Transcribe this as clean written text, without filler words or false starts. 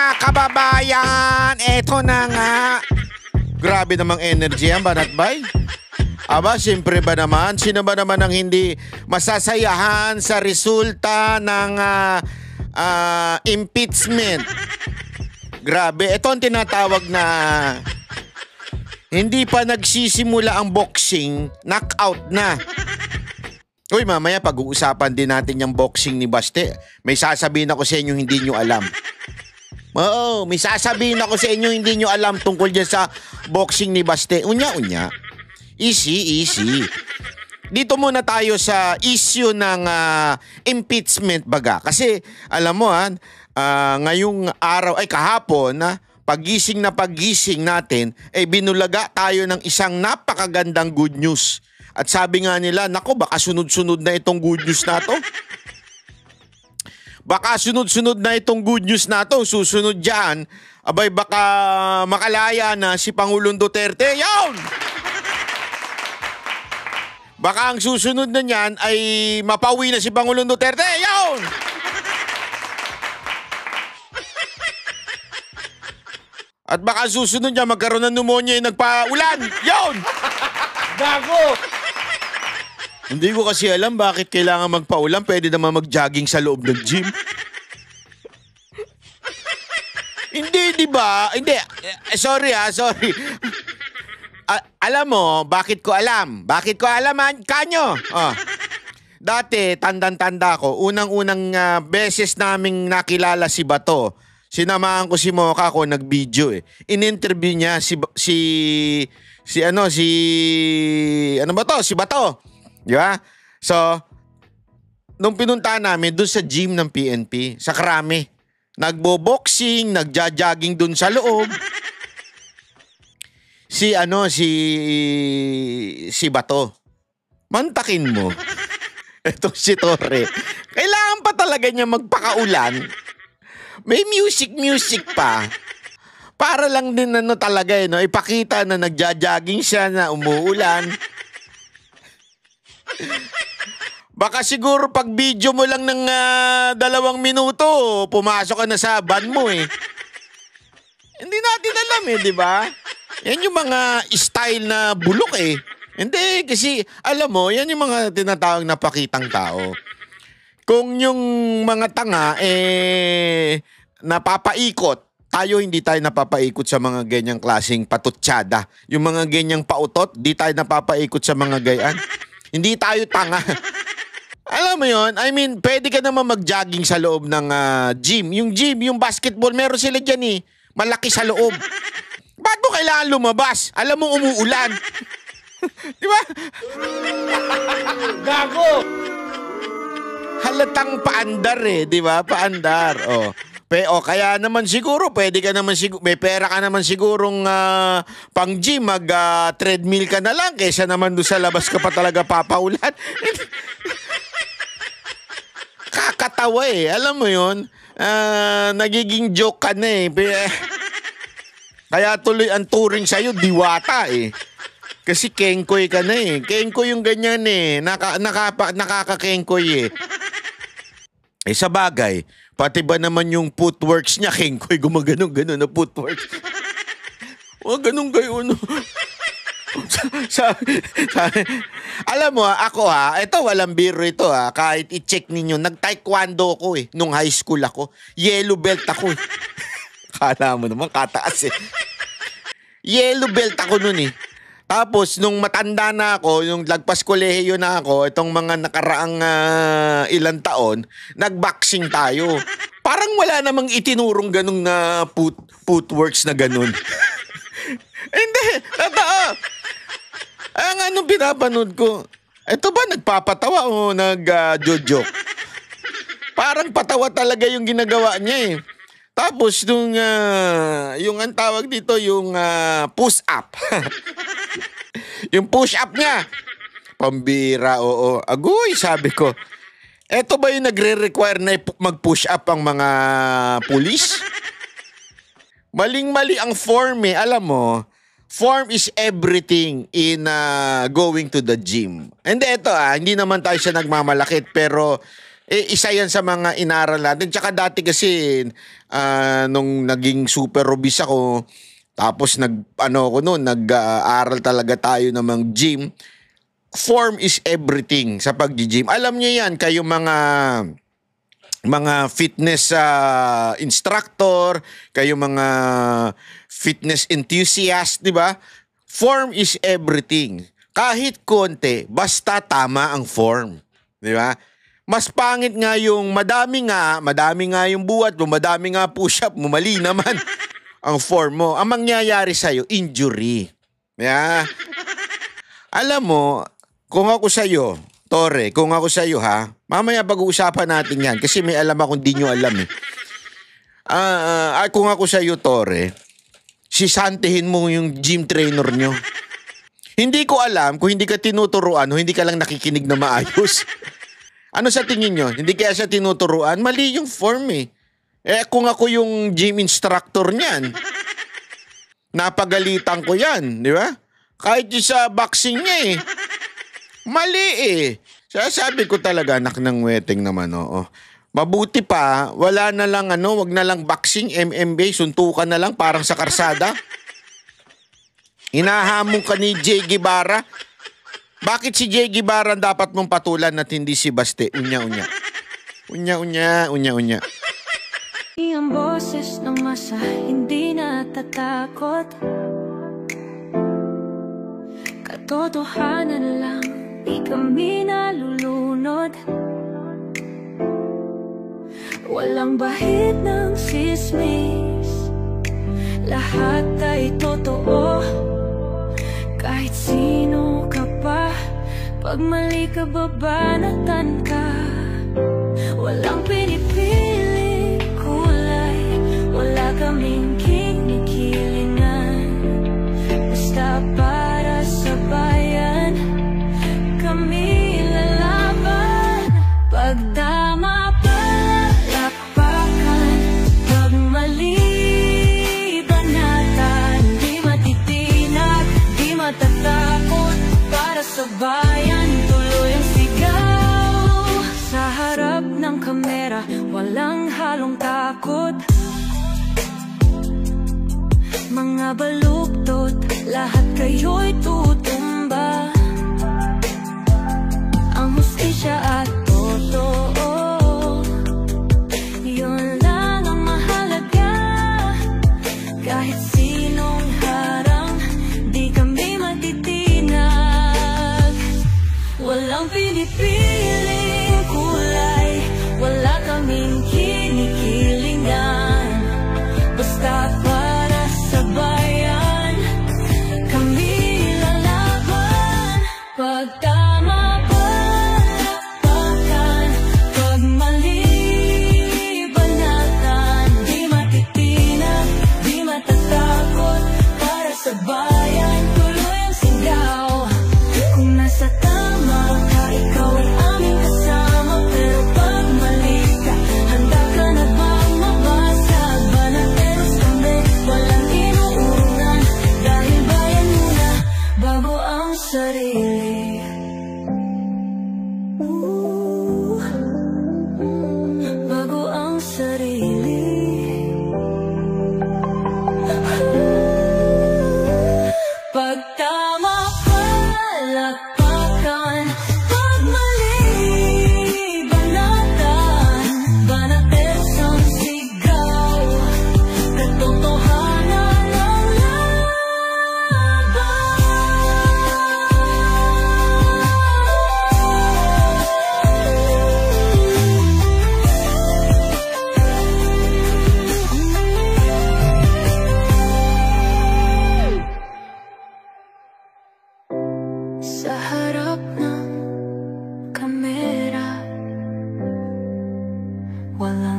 mga kababayan, eto na nga. Grabe namang energy yan, Banatbay. Aba, siyempre ba naman? Sino ba naman ang hindi masasayahan sa resulta ng impeachment? Grabe, ito ang tinatawag na hindi pa nagsisimula ang boxing, knockout na. Uy, mamaya pag-uusapan din natin yung boxing ni Baste. May sasabihin ako sa inyo hindi nyo alam. Oo, may sasabihin ako sa inyo hindi nyo alam tungkol dyan sa boxing ni Baste. Unya-unya. Easy. Dito muna tayo sa issue ng impeachment baga. Kasi alam mo ngayong araw, kahapon pagising natin, binulaga tayo ng isang napakagandang good news. At sabi nga nila, nako baka sunod-sunod na itong good news na to. Baka sunod-sunod na itong good news na to. Susunod dyan, abay baka makalaya na si Pangulong Duterte. Yawn! Baka ang susunod na niyan ay mapauwi na si Pangulong Duterte. Yawn! At baka susunod niya magkaroon ng pneumonia yung nagpaulan. Yawn! Gago! Hindi ko kasi alam bakit kailangan magpaulan. Pwede naman mag-jogging sa loob ng gym. Hindi, di ba? Hindi. Sorry. Alam mo, bakit ko alam? Bakit ko alam, kanyo? Dati, tandang-tanda ko, unang-unang beses naming nakilala si Bato. Sinamahan ko si Mocha ko, nag-video In-interview niya si Bato. Di ba? So, nung pinuntahan namin doon sa gym ng PNP, sa Krame, nagbo-boxing, nagja-jogging doon sa loob. Si Bato. Mantakin mo. Ito si Torre. Kailangan pa talaga niya magpakaulan. May music pa. Para lang din talaga ipakita na nagja-jogging siya na umuulan. Baka siguro pag video mo lang ng 2 minuto, pumasok ka na sa van mo Hindi natin alam di ba? Yan yung mga style na bulok Hindi, kasi alam mo, yan yung mga tinatawag na pakitang tao. Kung yung mga tanga napapaikot, tayo hindi tayo napapaikot sa mga ganyang klaseng patutsada. Yung mga ganyang pautot, di tayo napapaikot sa mga gayaan. Hindi tayo tanga. Alam mo yon? I mean, pwede ka naman mag-jogging sa loob ng gym. Yung gym, yung basketball, meron sila dyan malaki sa loob. Ba't mo kailangan lumabas? Alam mo, umuulan. Di ba? Gago! Halatang paandar di ba? Paandar. Kaya naman siguro, pwede ka naman siguro, may pera ka naman sigurong pang gym, treadmill ka na lang kaysa naman doon sa labas ka pa talaga papaulan. Kakatawa alam mo yun, nagiging joke ka na Kaya tuloy ang turing sa'yo, diwata Kasi kengkoy ka na Kengkoy yung ganyan nakaka-kengkoy sa bagay, pati ba naman yung footworks niya, kengkoy, gumaganon-ganon na footworks. Ganon-ganon. Alam mo ako ito walang biro ito kahit i-check ninyo, nag-taekwondo ako nung high school ako. Yellow belt ako Kala mo naman kataas Yellow belt ako nun Tapos, nung matanda na ako, yung lagpas kolehiyo na ako, itong mga nakaraang ilang taon, nag-boxing tayo. Parang wala namang itinurong ganung footworks na ganun. Hindi, totoo. Anong pinapanood ko? Ito ba nagpapatawa o nag-joke? Parang patawa talaga yung ginagawa niya Tapos, yung ang tawag dito, yung push-up. Yung push-up niya. Pambira, oo. Agoy, sabi ko. Eto ba yung nagre-require na mag-push up ang mga pulis? Maling-mali ang form Alam mo, form is everything in going to the gym. And eto hindi naman tayo siya nagmamalakit pero Isa yan sa mga inaral natin. Tsaka dati kasi, nung naging super obese ako, tapos nag-aaral talaga tayo ng mga gym. Form is everything sa pag-gym. Alam niyo yan, kayo mga fitness instructor, kayo mga fitness enthusiast, di ba? Form is everything. Kahit konti, basta tama ang form. Di ba? Mas pangit nga yung madami nga yung buhat mo, madami nga push-up mo, mali naman ang form mo. Ang mangyayari sa'yo, injury. Yeah. Alam mo, kung ako sa'yo, Tore, kung ako sa'yo ha, mamaya pag-uusapan natin yan kasi may alam akong di nyo alam eh. Kung ako sa'yo, Tore, sisantihin mo yung gym trainer nyo. Hindi ko alam kung hindi ka tinuturuan o hindi ka lang nakikinig na maayos. Ano sa tingin nyo? Hindi kaya siya tinuturuan? Mali yung form eh. Kung ako yung gym instructor niyan, napagalitan ko yan, di ba? Kahit yung sa boxing niya eh. Mali eh. Sabi ko talaga, anak ng weteng naman, oo. Mabuti pa, wala na lang wag na lang boxing, MMA, suntukan na lang parang sa karsada. Hinahamon ka ni Jay Guevara. Bakit si Jay Guevara dapat mong patulan at hindi si Baste? Unya-unya. Unya-unya. Ang boses ng masa, hindi natatakot. Katotohanan lang, di kami nalulunod. Walang bahid ng sismis, lahat ay totoo. Kahit sino ka pa, pag mali ka babanatan ka. Walang pinipili kulay, wala kaming kinikilingan. Basta para sa bayan, kami lalaban. Pag tama palakpakan, pag mali banatan. Di matitinag, di matatakot, para sa bayan tuloy ang sigaw. Sa harap ng kamera, walang halong takot. Mga baluktot, lahat kayo'y tutumba. Ang hustisya at totoo, yun lang ang mahalaga. Kahit sinong harang, di kami matitinag. Walang pinipiling kulay, wala kaming kinikilingan. Basta para sa bayan, kami lalaban. Pag tama palakpakan, pag mali banatan. Di matitinag, di matatakot, para sa bayan tuloy ang sigaw. Kung nasa tama ka, ikaw ay aming kasama. Pero pag mali ka, handa ka na bang mabasag? Banateros kami, walang inuunan. Dahil bayan muna, bago ang sarili. Bago ang sarili. Pag tama palakpakan, pag mali banatan. Banateros ang sigaw, katotohanan ang laban. Sa harap ng kamera, wala